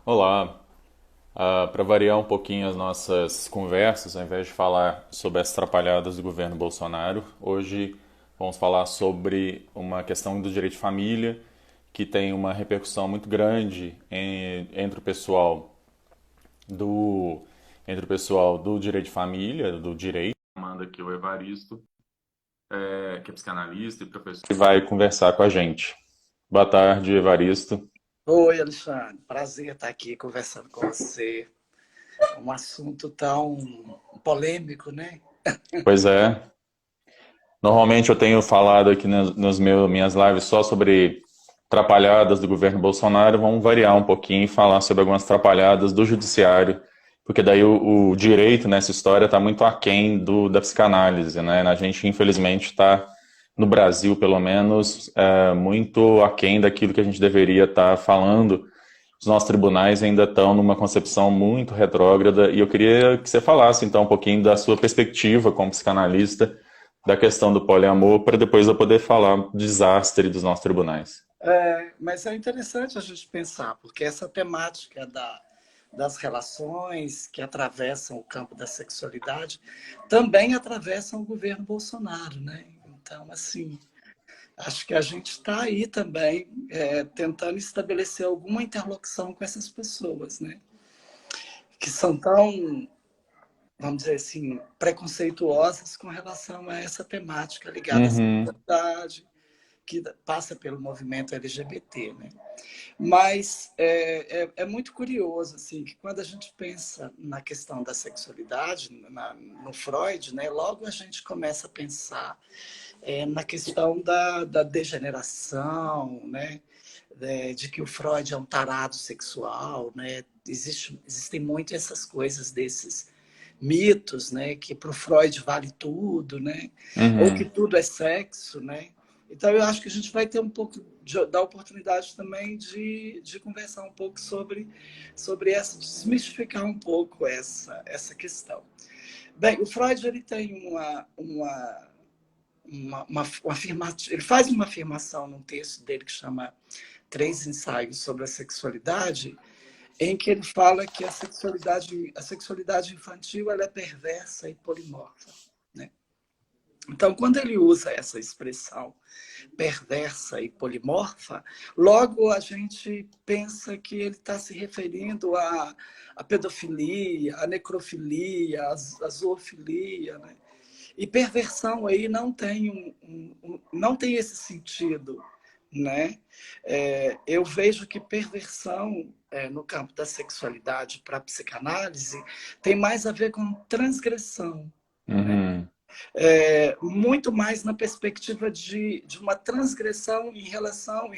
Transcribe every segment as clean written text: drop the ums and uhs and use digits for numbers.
Olá. Para variar um pouquinho as nossas conversas, ao invés de falar sobre as trapalhadas do governo Bolsonaro, hoje vamos falar sobre uma questão do direito de família que tem uma repercussão muito grande entre o pessoal do direito de família, do direito. Manda aqui o Evaristo, que é psicanalista e professor, que vai conversar com a gente. Boa tarde, Evaristo. Oi, Alexandre. Prazer estar aqui conversando com você. Um assunto tão polêmico, né? Pois é, normalmente eu tenho falado aqui minhas lives só sobre trapalhadas do governo Bolsonaro. Vamos variar um pouquinho e falar sobre algumas trapalhadas do judiciário, porque daí o direito nessa história está muito aquém da psicanálise, né? A gente, infelizmente, está, no Brasil, pelo menos, muito aquém daquilo que a gente deveria estar falando. Os nossos tribunais ainda estão numa concepção muito retrógrada e eu queria que você falasse, então, um pouquinho da sua perspectiva como psicanalista da questão do poliamor, para depois eu poder falar do desastre dos nossos tribunais. Mas é interessante a gente pensar, porque essa temática das relações que atravessam o campo da sexualidade também atravessam o governo Bolsonaro, né? Então, assim, acho que a gente está aí também tentando estabelecer alguma interlocução com essas pessoas, né? Que são tão, vamos dizer assim, preconceituosas com relação a essa temática ligada à Uhum, sexualidade, que passa pelo movimento LGBT, né? Mas é muito curioso assim que quando a gente pensa na questão da sexualidade no Freud, né, logo a gente começa a pensar na questão da degeneração, né, de que o Freud é um tarado sexual, né? Existem muito essas coisas desses mitos, né, que para o Freud vale tudo, né, ou que uhum. tudo é sexo, né. Então eu acho que a gente vai ter um pouco da oportunidade também de conversar um pouco sobre essa, desmistificar um pouco essa questão. Bem, o Freud ele tem uma afirmação, ele faz uma afirmação num texto dele que chama Três Ensaios sobre a Sexualidade, em que ele fala que a sexualidade infantil ela é perversa e polimorfa, né? Então, quando ele usa essa expressão perversa e polimorfa, logo a gente pensa que ele está se referindo à pedofilia, à necrofilia, à zoofilia, né? E perversão aí não tem, não tem esse sentido, né? Eu vejo que perversão no campo da sexualidade para a psicanálise tem mais a ver com transgressão, né? Uhum, Muito mais na perspectiva de uma transgressão em relação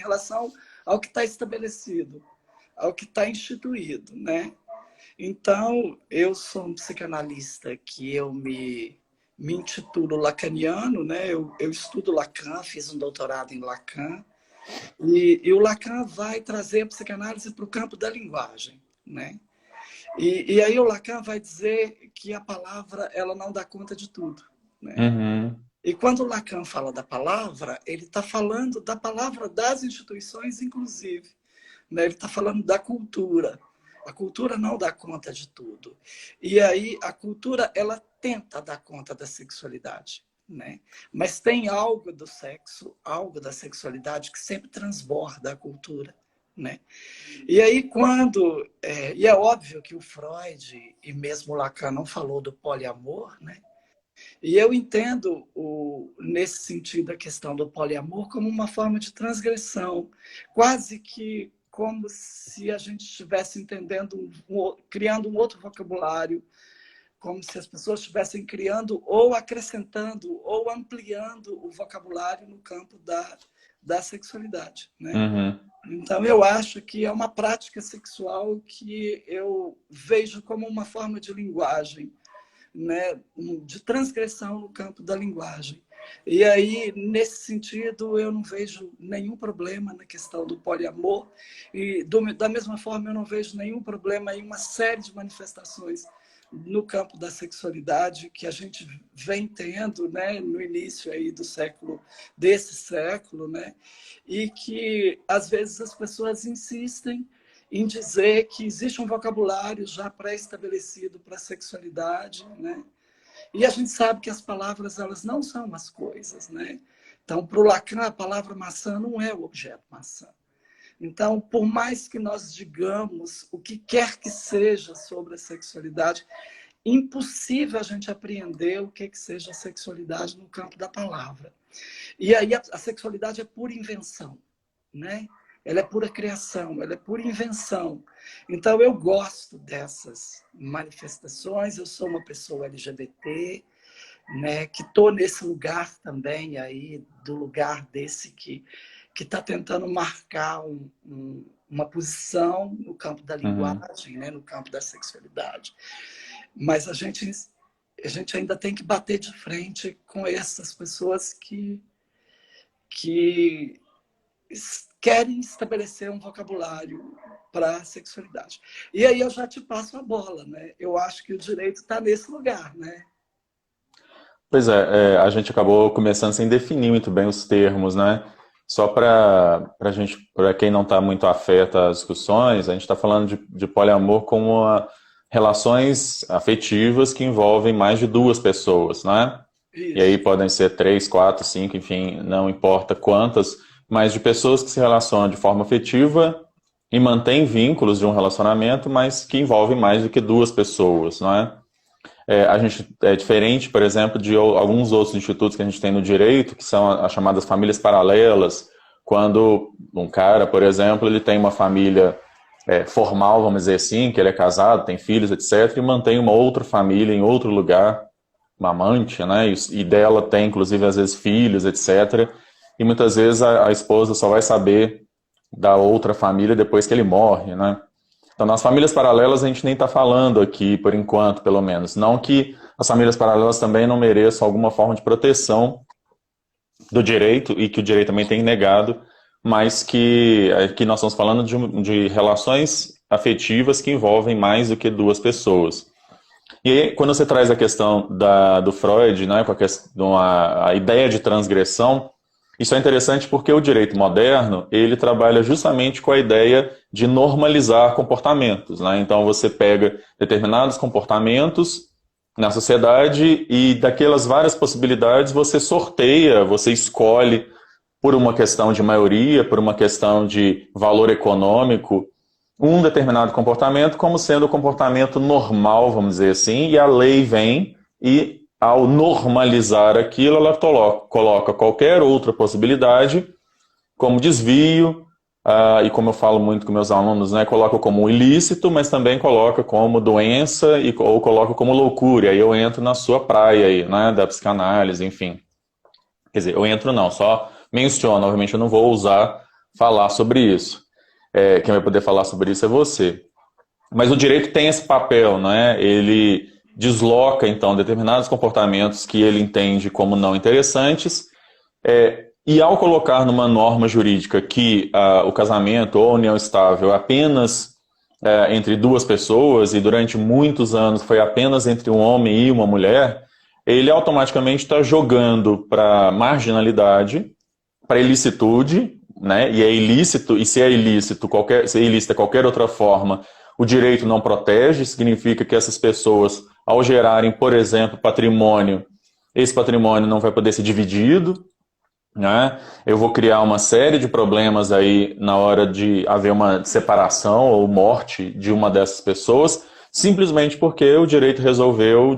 ao que está estabelecido, ao que está instituído, né? Então, eu sou um psicanalista que eu me intitulo lacaniano, né? Eu estudo Lacan, fiz um doutorado em Lacan, e o Lacan vai trazer a psicanálise para o campo da linguagem, né? E aí o Lacan vai dizer que a palavra ela não dá conta de tudo, né? uhum, E quando o Lacan fala da palavra, ele está falando da palavra das instituições, inclusive, né? Ele está falando da cultura. A cultura não dá conta de tudo. E aí a cultura ela tenta dar conta da sexualidade, né? Mas tem algo do sexo, algo da sexualidade que sempre transborda a cultura, né? E aí e é óbvio que o Freud e mesmo o Lacan não falou do poliamor, né? E eu entendo, nesse sentido, a questão do poliamor como uma forma de transgressão, quase que como se a gente estivesse entendendo, criando um outro vocabulário, como se as pessoas estivessem criando ou acrescentando ou ampliando o vocabulário no campo da sexualidade, né? uhum. Então, eu acho que é uma prática sexual que eu vejo como uma forma de linguagem, né, de transgressão no campo da linguagem. E aí, nesse sentido, eu não vejo nenhum problema na questão do poliamor, e da mesma forma eu não vejo nenhum problema em uma série de manifestações no campo da sexualidade que a gente vem tendo, né, no início aí desse século, né, e que às vezes as pessoas insistem em dizer que existe um vocabulário já pré-estabelecido para a sexualidade, né? E a gente sabe que as palavras, elas não são as coisas, né? Então, para o Lacan, a palavra maçã não é o objeto maçã. Então, por mais que nós digamos o que quer que seja sobre a sexualidade, impossível a gente apreender o que seja a sexualidade no campo da palavra. E aí a sexualidade é pura invenção, né? Ela é pura criação, ela é pura invenção. Então, eu gosto dessas manifestações, eu sou uma pessoa LGBT, né, que estou nesse lugar também, aí, do lugar desse que está tentando marcar uma posição no campo da linguagem, né, no campo da sexualidade. Mas a gente ainda tem que bater de frente com essas pessoas que querem estabelecer um vocabulário para a sexualidade. E aí eu já te passo a bola, né? Eu acho que o direito está nesse lugar, né? Pois é, a gente acabou começando sem definir muito bem os termos, né? Só para quem não está muito afeto às discussões, a gente está falando de poliamor como relações afetivas que envolvem mais de duas pessoas, né? Isso. E aí podem ser 3, 4, 5, enfim, não importa quantas, mas de pessoas que se relacionam de forma afetiva e mantêm vínculos de um relacionamento, mas que envolvem mais do que duas pessoas, não é? A gente é diferente, por exemplo, de alguns outros institutos que a gente tem no direito, que são as chamadas famílias paralelas, quando um cara, por exemplo, ele tem uma família formal, vamos dizer assim, que ele é casado, tem filhos, etc., e mantém uma outra família em outro lugar, uma amante, né? E dela tem, inclusive, às vezes, filhos, etc., e muitas vezes a esposa só vai saber da outra família depois que ele morre, né? Então, nas famílias paralelas, a gente nem está falando aqui, por enquanto, pelo menos. Não que as famílias paralelas também não mereçam alguma forma de proteção do direito, e que o direito também tem negado, mas que nós estamos falando de relações afetivas que envolvem mais do que duas pessoas. E aí, quando você traz a questão do Freud, né, com a ideia de transgressão, isso é interessante porque o direito moderno, ele trabalha justamente com a ideia de normalizar comportamentos, né? Então você pega determinados comportamentos na sociedade e daquelas várias possibilidades você sorteia, você escolhe por uma questão de maioria, por uma questão de valor econômico, um determinado comportamento como sendo o comportamento normal, vamos dizer assim, e a lei vem e, ao normalizar aquilo, ela coloca qualquer outra possibilidade como desvio, e como eu falo muito com meus alunos, né, coloca como ilícito, mas também coloca como doença ou coloca como loucura. Aí eu entro na sua praia aí, né, da psicanálise, enfim. Quer dizer, eu entro não, só menciono, obviamente eu não vou ousar falar sobre isso. Quem vai poder falar sobre isso é você. Mas o direito tem esse papel, né? Ele desloca, então, determinados comportamentos que ele entende como não interessantes, e ao colocar numa norma jurídica que o casamento ou a união estável é apenas entre duas pessoas, e durante muitos anos foi apenas entre um homem e uma mulher, ele automaticamente está jogando para marginalidade, para ilicitude, né? E é ilícito, e se é ilícito, se é ilícita qualquer outra forma, o direito não protege, significa que essas pessoas, ao gerarem, por exemplo, patrimônio, esse patrimônio não vai poder ser dividido, né? Eu vou criar uma série de problemas aí na hora de haver uma separação ou morte de uma dessas pessoas, simplesmente porque o direito resolveu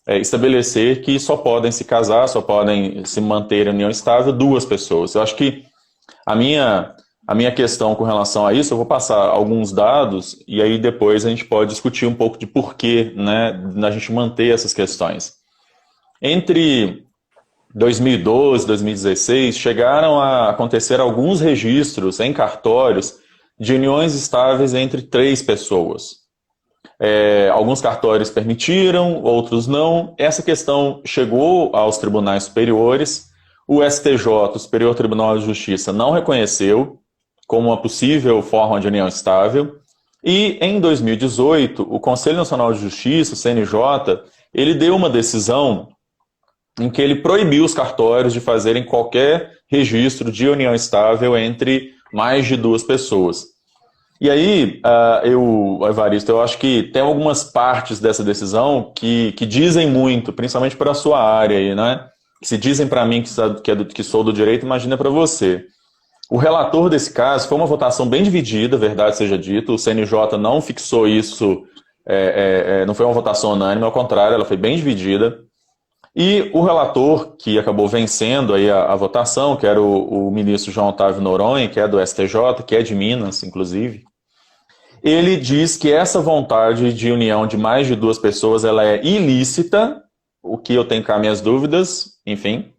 estabelecer que só podem se casar, só podem se manter em união estável duas pessoas. Eu acho que a minha questão com relação a isso, eu vou passar alguns dados e aí depois a gente pode discutir um pouco de porquê, né, da gente manter essas questões. Entre 2012 e 2016, chegaram a acontecer alguns registros em cartórios de uniões estáveis entre 3 pessoas. Alguns cartórios permitiram, outros não. Essa questão chegou aos tribunais superiores. O STJ, o Superior Tribunal de Justiça, não reconheceu como uma possível forma de união estável. E em 2018, o Conselho Nacional de Justiça, o CNJ, ele deu uma decisão em que ele proibiu os cartórios de fazerem qualquer registro de união estável entre mais de 2 pessoas. E aí, Evaristo, eu acho que tem algumas partes dessa decisão que dizem muito, principalmente para a sua área aí, né? Que se dizem para mim que sou do direito, imagina para você. O relator desse caso foi uma votação bem dividida, verdade seja dito. O CNJ não fixou isso, não foi uma votação unânime, ao contrário, ela foi bem dividida. E o relator que acabou vencendo aí a votação, que era o ministro João Otávio Noronha, que é do STJ, que é de Minas, inclusive, ele diz que essa vontade de união de mais de duas pessoas ela é ilícita, o que eu tenho cá minhas dúvidas, enfim,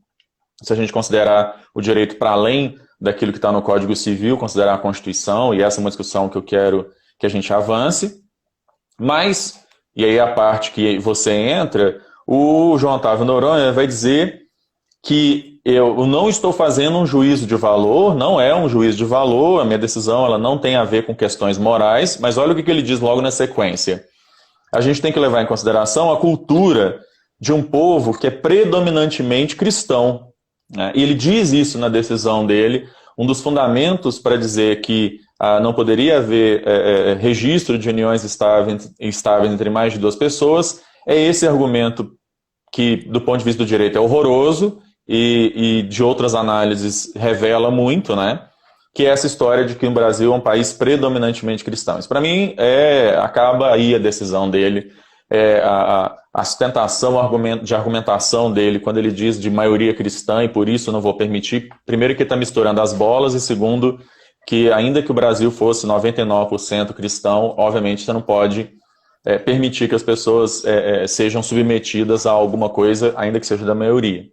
se a gente considerar o direito para além daquilo que está no Código Civil, considerar a Constituição, e essa é uma discussão que eu quero que a gente avance. Mas, e aí a parte que você entra, o João Otávio Noronha vai dizer que eu não estou fazendo um juízo de valor, não é um juízo de valor, a minha decisão ela não tem a ver com questões morais, mas olha o que ele diz logo na sequência. A gente tem que levar em consideração a cultura de um povo que é predominantemente cristão, né? E ele diz isso na decisão dele, um dos fundamentos para dizer que não poderia haver registro de uniões estáveis entre mais de duas pessoas, é esse argumento que, do ponto de vista do direito, é horroroso e de outras análises revela muito, né? Que é essa história de que o Brasil é um país predominantemente cristão. Isso, para mim, acaba aí a decisão dele, a sustentação de argumentação dele, quando ele diz de maioria cristã e por isso não vou permitir, primeiro que está misturando as bolas e segundo que ainda que o Brasil fosse 99% cristão, obviamente você não pode permitir que as pessoas sejam submetidas a alguma coisa, ainda que seja da maioria.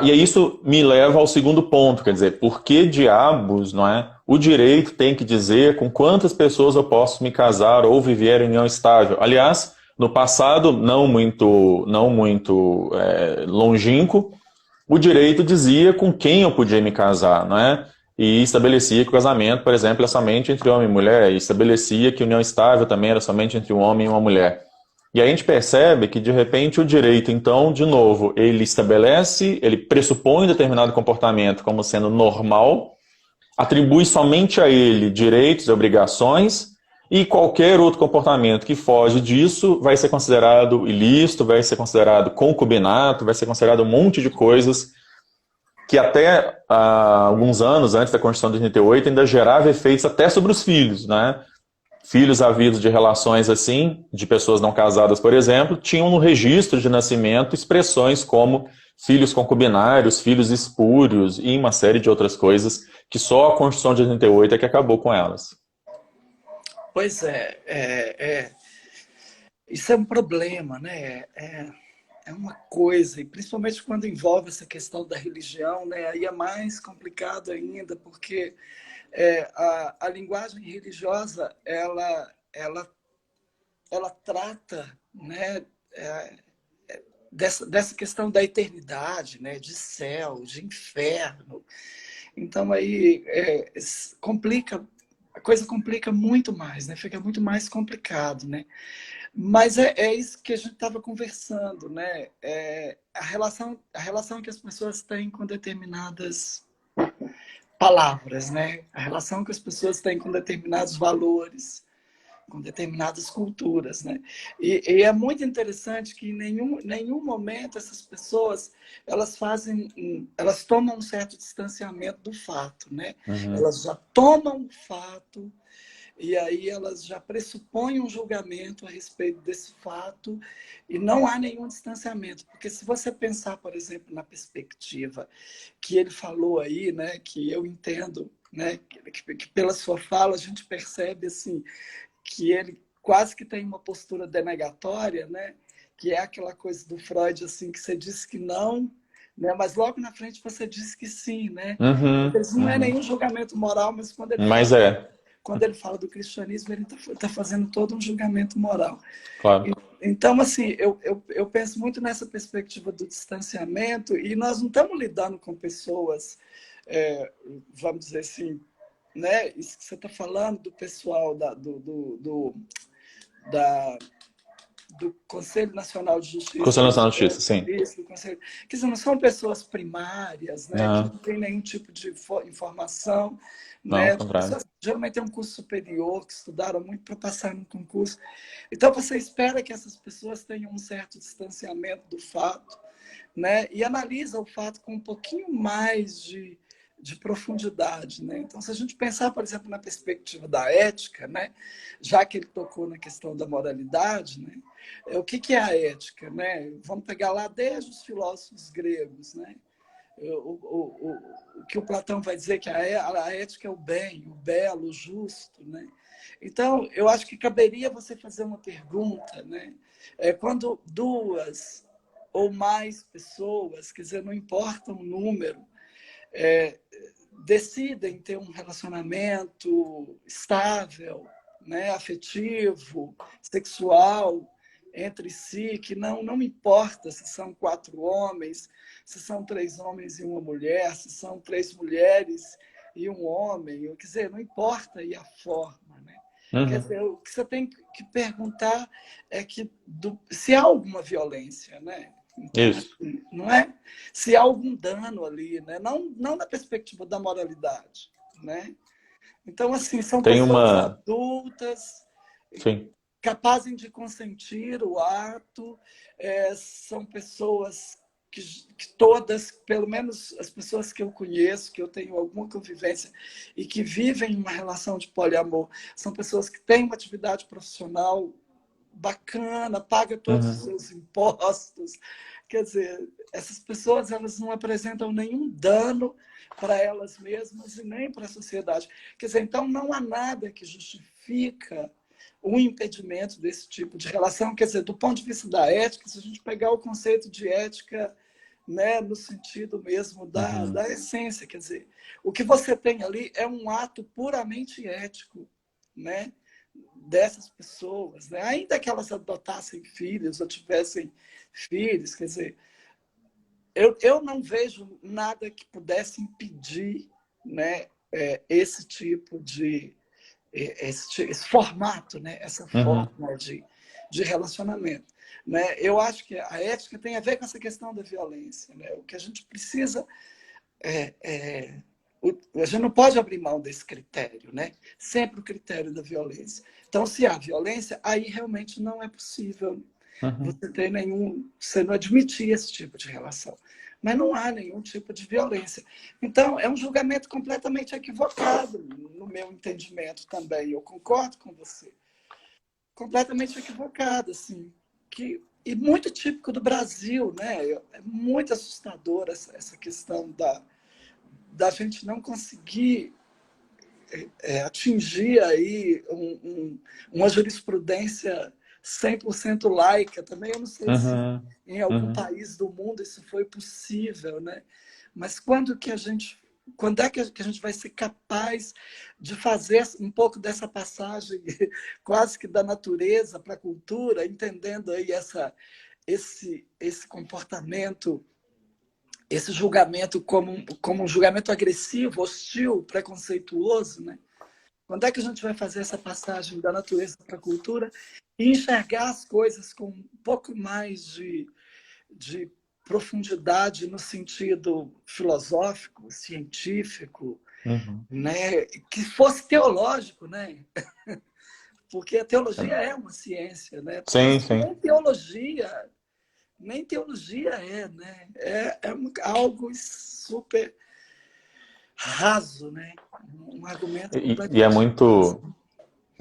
E isso me leva ao segundo ponto, quer dizer, por que diabos, não é? O direito tem que dizer com quantas pessoas eu posso me casar ou viver em união estável. Aliás, no passado, não muito longínquo, o direito dizia com quem eu podia me casar, não é? E estabelecia que o casamento, por exemplo, é somente entre homem e mulher, e estabelecia que a união estável também era somente entre um homem e uma mulher. E aí a gente percebe que, de repente, o direito, então, de novo, ele pressupõe um determinado comportamento como sendo normal, atribui somente a ele direitos e obrigações, e qualquer outro comportamento que foge disso vai ser considerado ilícito, vai ser considerado concubinato, vai ser considerado um monte de coisas que até alguns anos antes da Constituição de 88 ainda gerava efeitos até sobre os filhos, né? Filhos havidos de relações assim, de pessoas não casadas, por exemplo, tinham no registro de nascimento expressões como filhos concubinários, filhos espúrios e uma série de outras coisas que só a Constituição de 88 é que acabou com elas. Pois isso é um problema, né? É uma coisa, e principalmente quando envolve essa questão da religião, né? Aí é mais complicado ainda, porque a linguagem religiosa, ela trata, né, dessa questão da eternidade, né, de céu, de inferno. Então, aí a coisa complica muito mais, né? Fica muito mais complicado, né? Mas é isso que a gente estava conversando, né? A relação que as pessoas têm com determinadas palavras, né? A relação que as pessoas têm com determinados valores, com determinadas culturas, né? E é muito interessante que em nenhum momento essas pessoas elas tomam um certo distanciamento do fato, né? Uhum. Elas já tomam o fato e aí elas já pressupõem um julgamento a respeito desse fato e não há nenhum distanciamento. Porque se você pensar, por exemplo, na perspectiva que ele falou aí, né, que eu entendo, né, que pela sua fala a gente percebe assim, que ele quase que tem uma postura denegatória, né, que é aquela coisa do Freud, assim, que você diz que não, né, mas logo na frente você diz que sim, né? Uhum. Não é nenhum julgamento moral, mas Mas quando ele fala do cristianismo, ele está fazendo todo um julgamento moral. claro. Então, assim, eu penso muito nessa perspectiva do distanciamento e nós não estamos lidando com pessoas, vamos dizer assim, né? Isso que você está falando do pessoal do Conselho Nacional de Justiça. Conselho Nacional de Justiça, sim. Isso, do Conselho. Quer dizer, não são pessoas primárias, né, que não têm nenhum tipo de informação. Não, Né? ao contrário. Pessoas geralmente têm um curso superior, que estudaram muito para passar no concurso. Então, você espera que essas pessoas tenham um certo distanciamento do fato, né? E analisa o fato com um pouquinho mais de profundidade, né? Então, se a gente pensar, por exemplo, na perspectiva da ética, né? Já que ele tocou na questão da moralidade, né? O que é a ética, né? Vamos pegar lá desde os filósofos gregos, né? O que o Platão vai dizer que a ética é o bem, o belo, o justo, né? Então, eu acho que caberia você fazer uma pergunta, né? Quando duas ou mais pessoas, quer dizer, não importa o número, decidem ter um relacionamento estável, né, afetivo, sexual entre si, que não importa se são 4 homens, se são 3 homens e uma mulher, se são 3 mulheres e um homem, quer dizer, não importa aí a forma, né? Quer dizer, o que você tem que perguntar é que se há alguma violência, né? Então, isso. Não é? Se há algum dano ali, né? Não na perspectiva da moralidade, né? Então, assim, são pessoas adultas, sim, capazes de consentir o ato, são pessoas que todas, pelo menos as pessoas que eu conheço, que eu tenho alguma convivência e que vivem uma relação de poliamor, são pessoas que têm uma atividade profissional bacana, paga todos os seus impostos. Quer dizer, essas pessoas, elas não apresentam nenhum dano para elas mesmas e nem para a sociedade. Quer dizer, então não há nada que justifica o impedimento desse tipo de relação. Quer dizer, do ponto de vista da ética, se a gente pegar o conceito de ética, né, no sentido mesmo da essência, quer dizer, o que você tem ali é um ato puramente ético, né, dessas pessoas, né? Ainda que elas adotassem filhos ou tivessem filhos, quer dizer, eu não vejo nada que pudesse impedir, né, esse tipo de esse formato, né, essa forma de relacionamento, né? Eu acho que a ética tem a ver com essa questão da violência, né? O que a gente precisa a gente não pode abrir mão desse critério, né? Sempre o critério da violência. Então, se há violência, aí realmente não é possível você ter você não admitir esse tipo de relação. Mas não há nenhum tipo de violência. Então, é um julgamento completamente equivocado, no meu entendimento também. Eu concordo com você. Completamente equivocado, assim. E muito típico do Brasil, né? É muito assustador essa questão da gente não conseguir atingir aí uma jurisprudência 100% laica. Também eu não sei se em algum país do mundo isso foi possível, né? Mas quando é que a gente vai ser capaz de fazer um pouco dessa passagem quase que da natureza para a cultura, entendendo aí esse comportamento, esse julgamento como um julgamento agressivo, hostil, preconceituoso, né? Quando é que a gente vai fazer essa passagem da natureza para a cultura e enxergar as coisas com um pouco mais de profundidade no sentido filosófico, científico, né? Que fosse teológico, né? Porque a teologia é uma ciência, né? Sim, sim. Nem teologia né? É algo super raso, né? Um argumento E é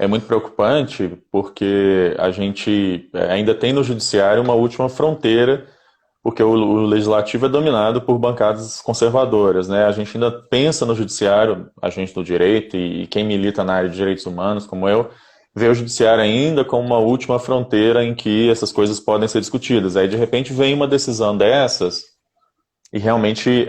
muito preocupante porque a gente ainda tem no judiciário uma última fronteira, porque o legislativo é dominado por bancadas conservadoras, né? A gente ainda pensa no judiciário, a gente do direito e quem milita na área de direitos humanos, como eu, vê o judiciário ainda como uma última fronteira em que essas coisas podem ser discutidas. Aí, de repente, vem uma decisão dessas e realmente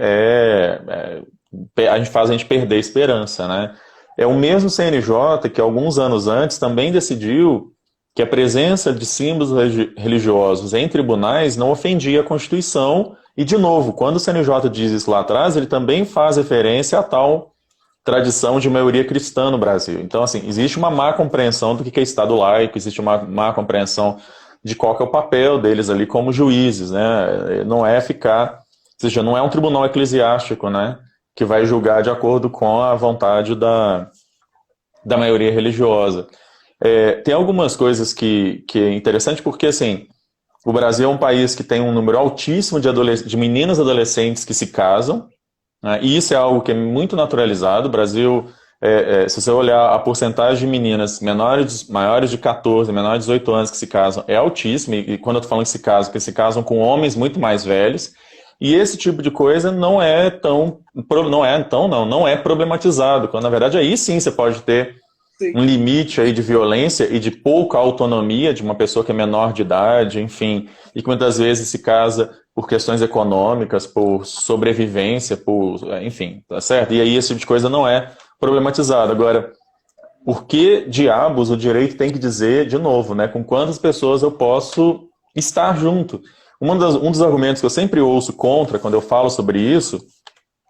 a gente perder a esperança, né? É o mesmo CNJ que, alguns anos antes, também decidiu que a presença de símbolos religiosos em tribunais não ofendia a Constituição. E, de novo, quando o CNJ diz isso lá atrás, ele também faz referência a tal tradição de maioria cristã no Brasil. Então, assim, existe uma má compreensão do que é Estado laico, existe uma má compreensão de qual que é o papel deles ali como juízes, né? Não é ficar, ou seja, não é um tribunal eclesiástico, né? Que vai julgar de acordo com a vontade da maioria religiosa. Tem algumas coisas que é interessante porque, assim, o Brasil é um país que tem um número altíssimo de meninas adolescentes que se casam, né? E isso é algo que é muito naturalizado. O Brasil, se você olhar a porcentagem de meninas maiores de 14, menores de 18 anos que se casam, é altíssima. E quando eu estou falando que se casam, porque se casam com homens muito mais velhos. E esse tipo de coisa não é problematizado. Quando na verdade aí sim você pode ter Sim. um limite aí de violência e de pouca autonomia de uma pessoa que é menor de idade, enfim, e que muitas vezes se casa por questões econômicas, por sobrevivência, enfim, tá certo? E aí esse tipo de coisa não é problematizado. Agora, por que diabos o direito tem que dizer, de novo, né, com quantas pessoas eu posso estar junto? Um dos argumentos que eu sempre ouço contra, quando eu falo sobre isso,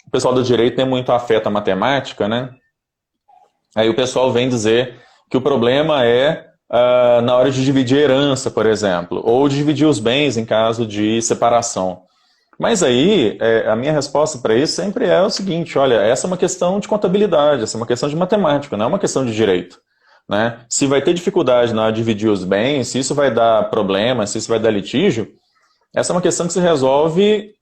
o pessoal do direito tem muito afeto à matemática, né? Aí o pessoal vem dizer que o problema é na hora de dividir herança, por exemplo, ou de dividir os bens em caso de separação. Mas aí, a minha resposta para isso sempre é o seguinte, olha, essa é uma questão de contabilidade, essa é uma questão de matemática, não é uma questão de direito. Né? Se vai ter dificuldade na hora de dividir os bens, se isso vai dar problema, se isso vai dar litígio, essa é uma questão que se resolve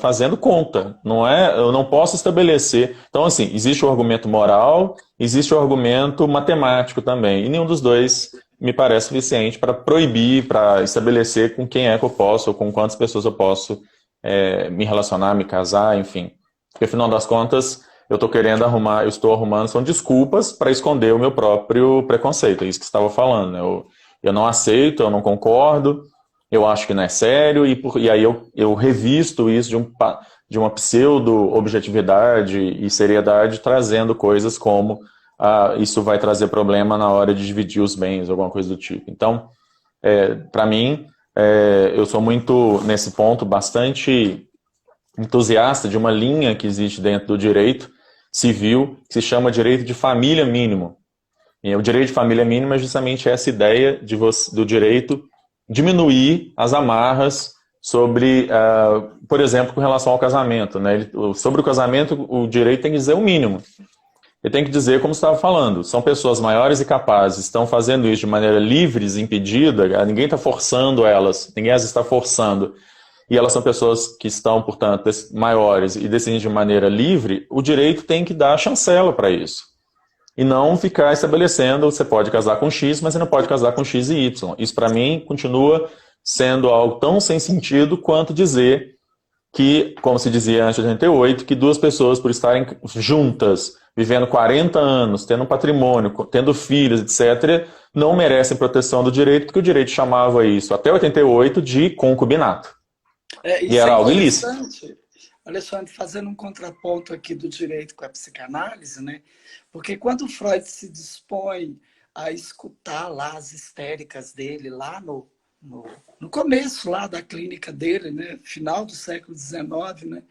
fazendo conta, não é? Eu não posso estabelecer. Então, assim, existe o argumento moral, existe o argumento matemático também, e nenhum dos dois me parece suficiente para proibir, para estabelecer com quem é que eu posso, ou com quantas pessoas eu posso me relacionar, me casar, enfim. Porque, afinal das contas, eu estou arrumando, são desculpas para esconder o meu próprio preconceito, é isso que você estava falando, né? Eu não aceito, eu não concordo, eu acho que não é sério, e aí eu revisto isso de uma pseudo-objetividade e seriedade, trazendo coisas como isso vai trazer problema na hora de dividir os bens, alguma coisa do tipo. Então, para mim, eu sou muito, nesse ponto, bastante entusiasta de uma linha que existe dentro do direito civil, que se chama direito de família mínimo. E o direito de família mínima é justamente essa ideia do direito diminuir as amarras sobre, por exemplo, com relação ao casamento. Né? Sobre o casamento, o direito tem que dizer o mínimo. Ele tem que dizer, como você estava falando, são pessoas maiores e capazes, estão fazendo isso de maneira livre, desimpedida, ninguém está forçando elas, ninguém as está forçando, e elas são pessoas que estão, portanto, maiores e decidem de maneira livre, o direito tem que dar chancela para isso. E não ficar estabelecendo, você pode casar com X, mas você não pode casar com X e Y. Isso, para mim, continua sendo algo tão sem sentido quanto dizer que, como se dizia antes de 88, que duas pessoas, por estarem juntas, vivendo 40 anos, tendo um patrimônio, tendo filhos, etc., não merecem proteção do direito, porque o direito chamava isso, até 88, de concubinato. E Isso é era algo ilícito. interessante, Alexandre, fazendo um contraponto aqui do direito com a psicanálise, né? Porque quando Freud se dispõe a escutar lá as histéricas dele, lá no começo lá da clínica dele, né? Final do século XIX, né?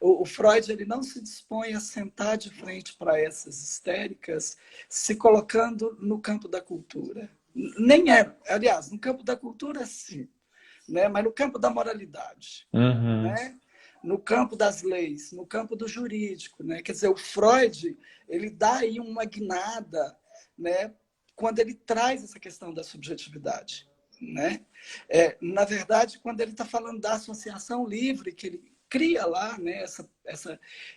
O Freud ele não se dispõe a sentar de frente para essas histéricas, se colocando no campo da cultura. Nem é, aliás, no campo da cultura, sim, né? Mas no campo da moralidade, Uhum. né? No campo das leis, no campo do jurídico, né? Quer dizer, o Freud ele dá aí uma guinada, né? Quando ele traz essa questão da subjetividade, né? Na verdade, quando ele está falando da associação livre que ele cria lá, né?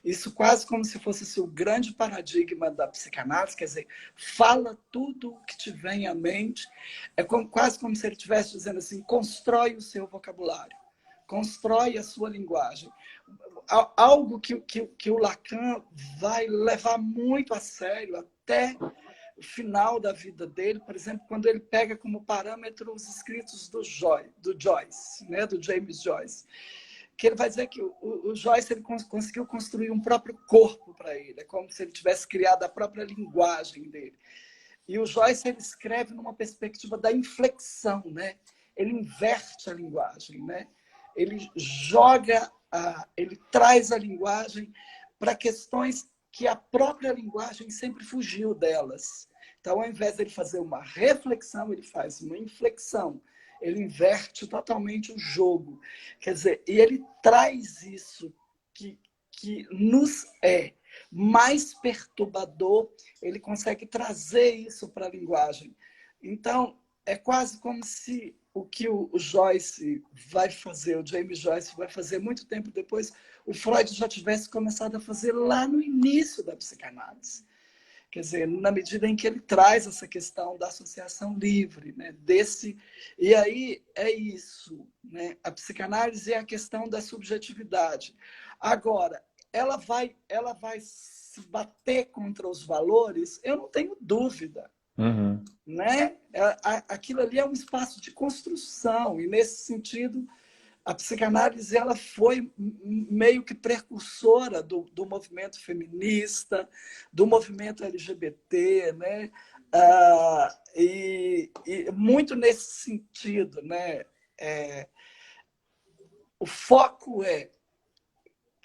Isso quase como se fosse assim, o grande paradigma da psicanálise, quer dizer, fala tudo o que te vem à mente, quase como se ele estivesse dizendo assim, constrói o seu vocabulário, constrói a sua linguagem. Algo que o Lacan vai levar muito a sério até o final da vida dele, por exemplo, quando ele pega como parâmetro os escritos do Joyce, né, do James Joyce, que ele vai dizer que o Joyce ele conseguiu construir um próprio corpo para ele, é como se ele tivesse criado a própria linguagem dele. E o Joyce ele escreve numa perspectiva da inflexão, né? Ele inverte a linguagem, né? Ele ele traz a linguagem para questões que a própria linguagem sempre fugiu delas. Então, ao invés de ele fazer uma reflexão, ele faz uma inflexão. ele inverte totalmente o jogo. Quer dizer, e ele traz isso que nos é mais perturbador, ele consegue trazer isso para a linguagem. Então, é quase como se o que o Joyce vai fazer, o James Joyce vai fazer muito tempo depois, o Freud já tivesse começado a fazer lá no início da psicanálise. Quer dizer, na medida em que ele traz essa questão da associação livre, né? E aí é isso, né? A psicanálise é a questão da subjetividade. Agora, ela vai se bater contra os valores, eu não tenho dúvida. Uhum. Né? Aquilo ali é um espaço de construção, e nesse sentido a psicanálise ela foi meio que precursora do movimento feminista, do movimento LGBT, né? E muito nesse sentido, né? O foco é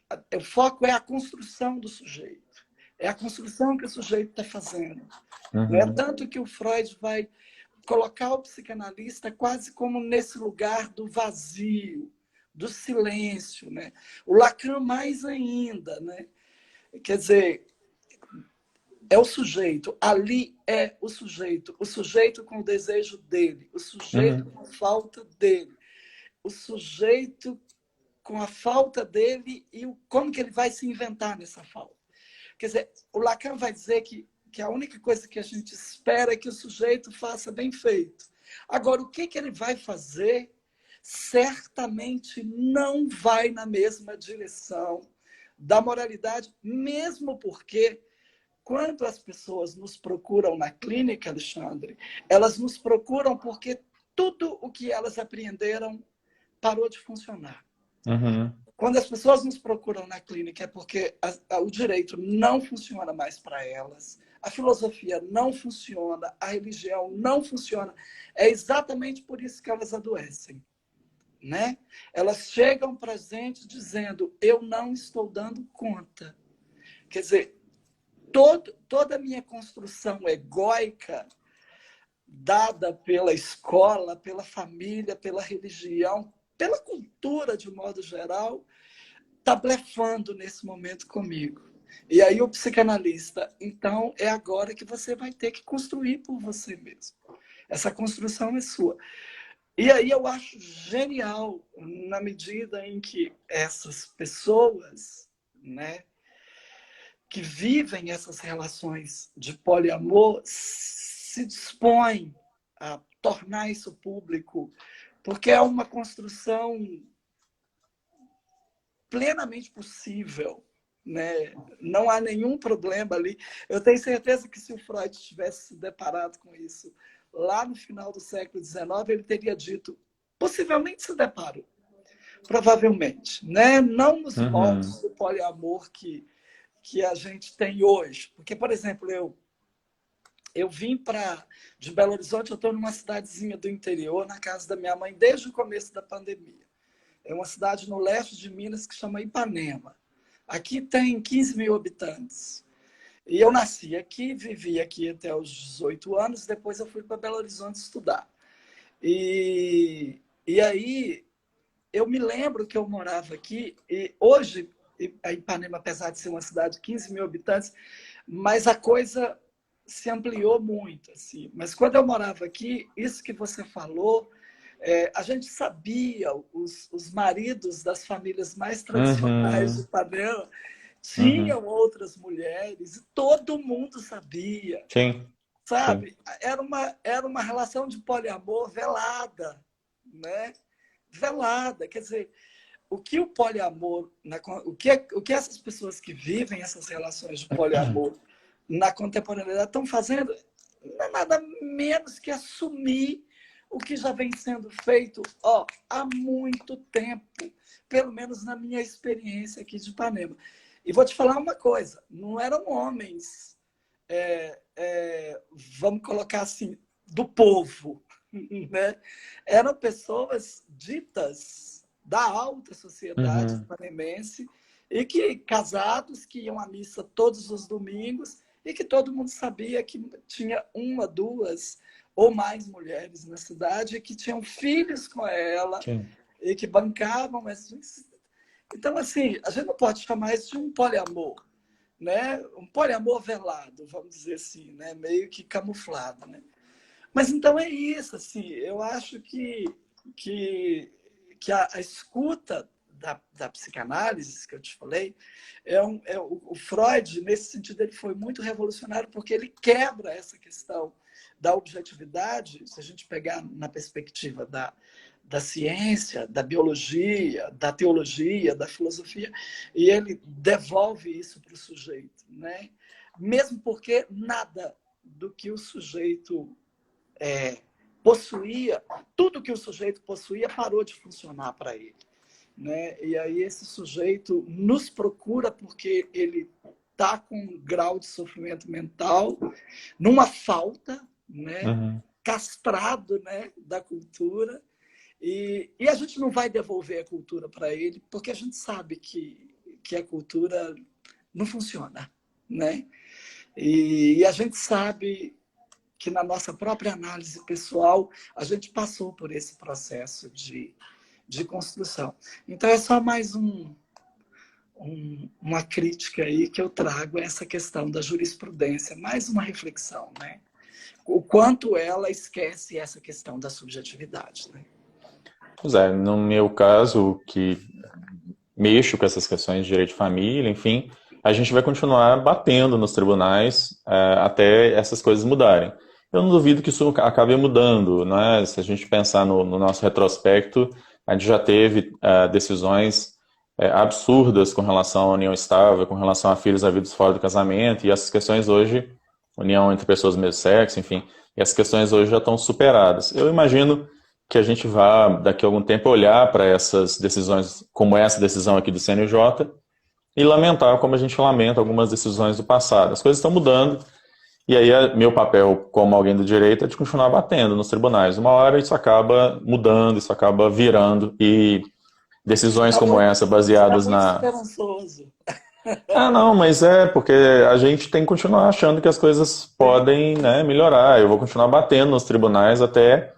a construção do sujeito, é a construção que o sujeito está fazendo. Né? Tanto que o Freud vai colocar o psicanalista quase como nesse lugar do vazio, do silêncio, né? O Lacan mais ainda, né? Quer dizer, é o sujeito, ali é o sujeito com o desejo dele, o sujeito com a falta dele, o sujeito com a falta dele e como que ele vai se inventar nessa falta. Quer dizer, o Lacan vai dizer que a única coisa que a gente espera é que o sujeito faça bem feito. Agora, o que ele vai fazer certamente não vai na mesma direção da moralidade, mesmo porque, quando as pessoas nos procuram na clínica, Alexandre, elas nos procuram porque tudo o que elas apreenderam parou de funcionar. Uhum. Quando as pessoas nos procuram na clínica é porque o direito não funciona mais para elas, a filosofia não funciona, a religião não funciona. É exatamente por isso que elas adoecem. Né? Elas chegam para a gente dizendo, eu não estou dando conta. Quer dizer, toda a minha construção egóica, dada pela escola, pela família, pela religião, pela cultura de modo geral, está blefando nesse momento comigo. E aí o psicanalista, então é agora que você vai ter que construir por você mesmo. Essa construção é sua. E aí eu acho genial, na medida em que essas pessoas, né, que vivem essas relações de poliamor se dispõem a tornar isso público, porque é uma construção plenamente possível, né? Não há nenhum problema ali. Eu tenho certeza que se o Freud tivesse se deparado com isso lá no final do século XIX, ele teria dito, possivelmente se deparou, provavelmente, né? Não nos moldes do poliamor que a gente tem hoje. Porque, por exemplo, eu vim de Belo Horizonte, eu estou numa cidadezinha do interior, na casa da minha mãe, desde o começo da pandemia. É uma cidade no leste de Minas que chama Ipanema. Aqui tem 15 mil habitantes. E eu nasci aqui, vivi aqui até os 18 anos, depois eu fui para Belo Horizonte estudar. E aí, eu me lembro que eu morava aqui, e hoje, a Ipanema, apesar de ser uma cidade de 15 mil habitantes, mas a coisa se ampliou muito. Assim. Mas quando eu morava aqui, isso que você falou, a gente sabia, os maridos das famílias mais tradicionais de Ipanema tinham outras mulheres, e todo mundo sabia. Sim. Sabe? Sim. Era uma relação de poliamor velada, né? Velada. Quer dizer, o que o poliamor, o que essas pessoas que vivem essas relações de poliamor na contemporaneidade estão fazendo não é nada menos que assumir o que já vem sendo feito há muito tempo, pelo menos na minha experiência aqui de Ipanema. E vou te falar uma coisa, não eram homens, vamos colocar assim, do povo, né? Eram pessoas ditas da alta sociedade panemense e que casados, que iam à missa todos os domingos e que todo mundo sabia que tinha uma, duas ou mais mulheres na cidade que tinham filhos com ela Sim. e que bancavam. Então, assim, a gente não pode chamar isso de um poliamor, né? Um poliamor velado, vamos dizer assim, né? Meio que camuflado, né? Mas então é isso, assim, eu acho que, que a escuta da psicanálise, que eu te falei, o Freud, nesse sentido, ele foi muito revolucionário porque ele quebra essa questão da objetividade, se a gente pegar na perspectiva da ciência, da biologia, da teologia, da filosofia, e ele devolve isso para o sujeito, né? Mesmo porque nada do que o sujeito possuía, tudo que o sujeito possuía parou de funcionar para ele, né? E aí esse sujeito nos procura porque ele está com um grau de sofrimento mental, numa falta, né? Uhum. Castrado, né? Da cultura, e a gente não vai devolver a cultura para ele porque a gente sabe que a cultura não funciona, né? E a gente sabe que na nossa própria análise pessoal, a gente passou por esse processo de construção. Então, é só mais uma crítica aí que eu trago a essa questão da jurisprudência, mais uma reflexão, né? O quanto ela esquece essa questão da subjetividade, né? Pois é, no meu caso, que mexo com essas questões de direito de família, enfim, a gente vai continuar batendo nos tribunais até essas coisas mudarem. Eu não duvido que isso acabe mudando, né? Se a gente pensar no nosso retrospecto, a gente já teve decisões absurdas com relação à união estável, com relação a filhos havidos fora do casamento, e essas questões hoje, união entre pessoas do mesmo sexo, enfim, e essas questões hoje já estão superadas. Eu imagino que a gente vá, daqui a algum tempo, olhar para essas decisões, como essa decisão aqui do CNJ, e lamentar como a gente lamenta algumas decisões do passado. As coisas estão mudando, e aí meu papel como alguém do direito é de continuar batendo nos tribunais. Uma hora isso acaba mudando, isso acaba virando, e decisões como essa, Você está baseadas muito na... esperançoso. Ah, não, mas é porque a gente tem que continuar achando que as coisas podem, né, melhorar. Eu vou continuar batendo nos tribunais até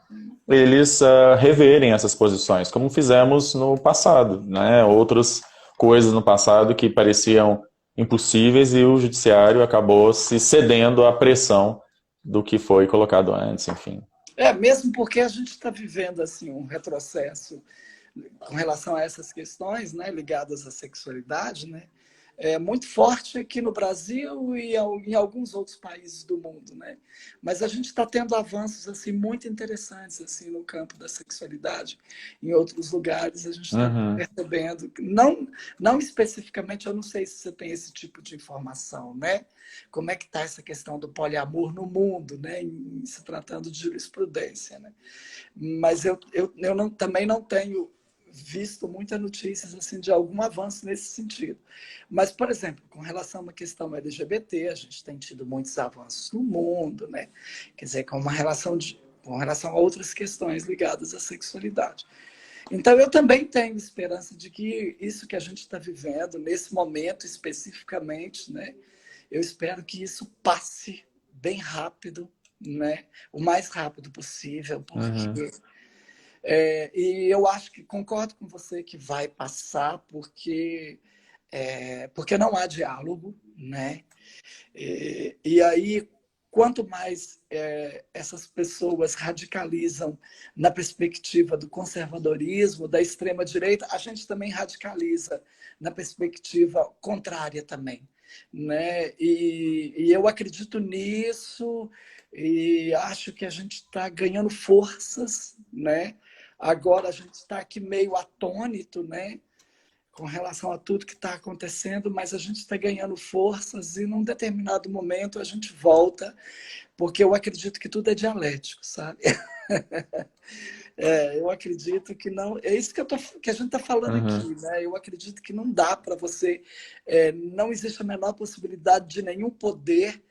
eles reverem essas posições, como fizemos no passado, né? Outras coisas no passado que pareciam impossíveis e o judiciário acabou se cedendo à pressão do que foi colocado antes, enfim. Mesmo porque a gente está vivendo assim um retrocesso com relação a essas questões, né, ligadas à sexualidade, né, muito forte aqui no Brasil e em alguns outros países do mundo, né? Mas a gente está tendo avanços assim muito interessantes assim no campo da sexualidade. Em outros lugares a gente está Uhum. percebendo, não especificamente, eu não sei se você tem esse tipo de informação, né? Como é que está essa questão do poliamor no mundo, né? Se tratando de jurisprudência, né? Mas eu também não tenho visto muitas notícias assim de algum avanço nesse sentido. Mas, por exemplo, com relação a uma questão LGBT, a gente tem tido muitos avanços no mundo, né? Quer dizer, com relação a outras questões ligadas à sexualidade. Então, eu também tenho esperança de que isso que a gente está vivendo, nesse momento especificamente, né? Eu espero que isso passe bem rápido, né? O mais rápido possível, Uhum. porque e eu acho que concordo com você que vai passar porque não há diálogo, né? E aí, quanto mais essas pessoas radicalizam na perspectiva do conservadorismo, da extrema-direita, a gente também radicaliza na perspectiva contrária também, né? E eu acredito nisso e acho que a gente está ganhando forças, né? Agora a gente está aqui meio atônito, né? Com relação a tudo que está acontecendo, mas a gente está ganhando forças e num determinado momento a gente volta, porque eu acredito que tudo é dialético, sabe? Eu acredito que não. É isso que a gente está falando Uhum. aqui, né? Eu acredito que não dá para você. Não existe a menor possibilidade de nenhum poder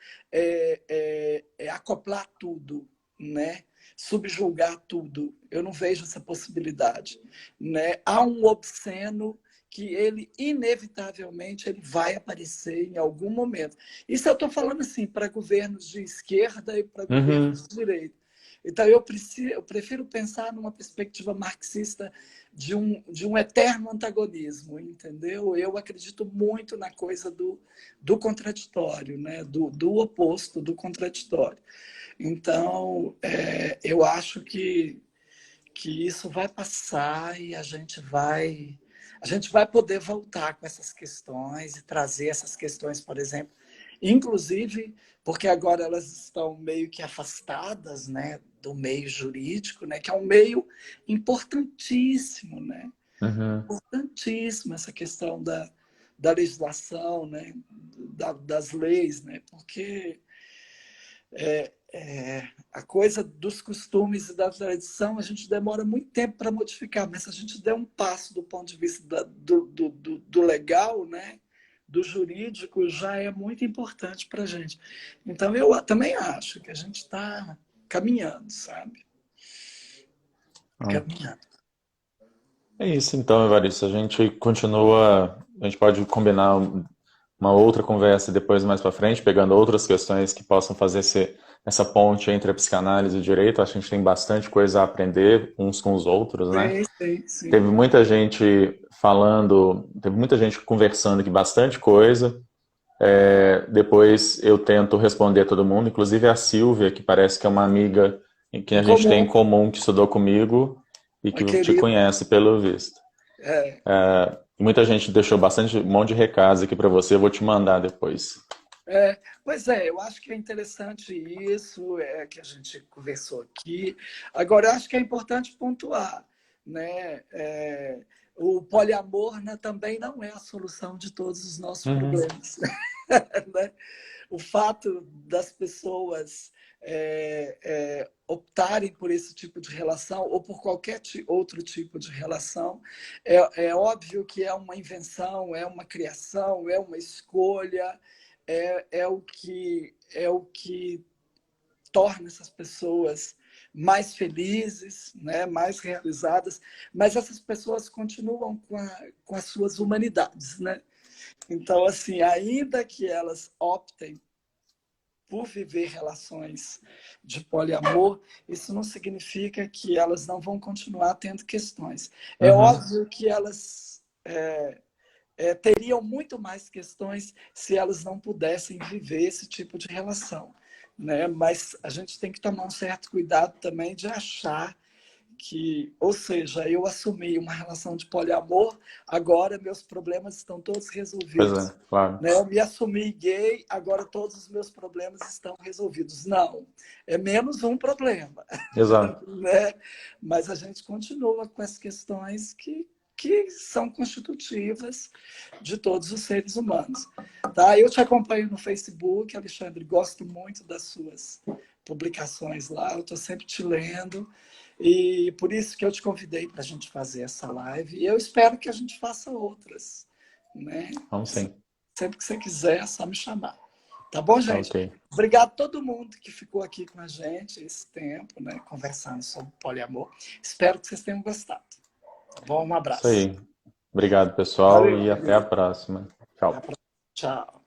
acoplar tudo, né? Subjugar tudo. Eu não vejo essa possibilidade, né? Há um obsceno que ele inevitavelmente ele vai aparecer em algum momento. Isso eu estou falando assim para governos de esquerda e para Uhum. governos de direita. Então, eu prefiro pensar numa perspectiva marxista de um eterno antagonismo, entendeu? Eu acredito muito na coisa do contraditório, né? Do oposto, do contraditório. Então, eu acho que isso vai passar e a gente vai poder voltar com essas questões e trazer essas questões, por exemplo, inclusive porque agora elas estão meio que afastadas, né, do meio jurídico, né, que é um meio importantíssimo, né? Uhum. Importantíssimo essa questão da legislação, né, das leis, né? Porque a coisa dos costumes e da tradição, a gente demora muito tempo para modificar, mas se a gente der um passo do ponto de vista do legal, né, do jurídico, já é muito importante para a gente. Então, eu também acho que a gente está caminhando, sabe? Então, Caminhando. é isso então, Evaristo. A gente continua, a gente pode combinar uma outra conversa depois mais para frente, pegando outras questões que possam fazer essa ponte entre a psicanálise e o direito. Acho que a gente tem bastante coisa a aprender uns com os outros, né? Sim, sim, sim. Teve muita gente falando, teve muita gente conversando aqui, bastante coisa. Depois eu tento responder a todo mundo, inclusive a Silvia, que parece que é uma amiga que Em a gente tem em comum, comum, que estudou comigo e uma que te querida. conhece pelo visto. É, Muita gente deixou bastante, um monte de recados aqui para você, eu vou te mandar depois. pois é, eu acho que é interessante isso que a gente conversou aqui. Agora, eu acho que é importante pontuar, né? O poliamor, né, também não é a solução de todos os nossos Uhum. problemas. Né? O fato das pessoas optarem por esse tipo de relação ou por qualquer outro tipo de relação, é óbvio que é uma invenção, é uma criação, é uma escolha, é o que torna essas pessoas mais felizes, né, mais realizadas, mas essas pessoas continuam com as suas humanidades, né? Então, assim, ainda que elas optem por viver relações de poliamor, isso não significa que elas não vão continuar tendo questões. É Uhum. óbvio que elas teriam muito mais questões se elas não pudessem viver esse tipo de relação, né? Mas a gente tem que tomar um certo cuidado também de achar que, ou seja, eu assumi uma relação de poliamor, agora meus problemas estão todos Pois é, resolvidos. claro. Né? Eu me assumi gay, agora todos os meus problemas estão resolvidos. Não, é menos um problema. Exato. Né? Mas a gente continua com as questões que são constitutivas de todos os seres humanos. Tá? Eu te acompanho no Facebook, Alexandre, gosto muito das suas publicações lá, eu estou sempre te lendo. E por isso que eu te convidei para a gente fazer essa live. E eu espero que a gente faça outras. Né? Vamos sim. Sempre que você quiser, é só me chamar. Tá bom, Tá gente? ok. Obrigado a todo mundo que ficou aqui com a gente esse tempo, né, conversando sobre poliamor. Espero que vocês tenham gostado. Tá bom? Um Isso abraço. aí. Obrigado, pessoal, Valeu, e até a querido. próxima. Até a Tchau. próxima. Tchau.